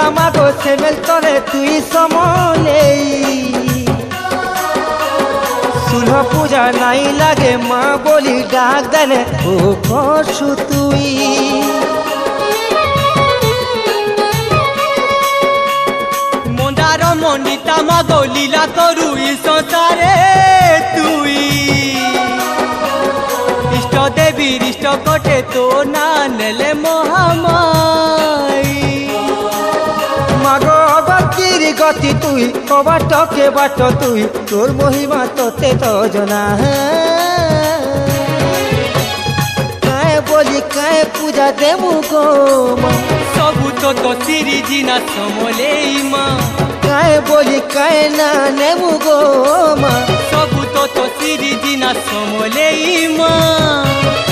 पूजा मागो सेमेल तले तुई समले सुलह पूजा नाई लागे माँ बोली डाक देने ओ पशु तुई मंदार मंडिता मागो लीला करू संसारे तुई इष्ट देवी इष्ट कटे तो ना नेले महामाई मागो भक्तिर गति तुई बाट के बाट तुई तोर महिमा तोते तो जना काए बोली काए पूजा देमु गो माँ सबू तो सिरी जिना समले माँ काए बोली काए ना नेमु गो माँ सबू तो सिरी जिना समले माँ।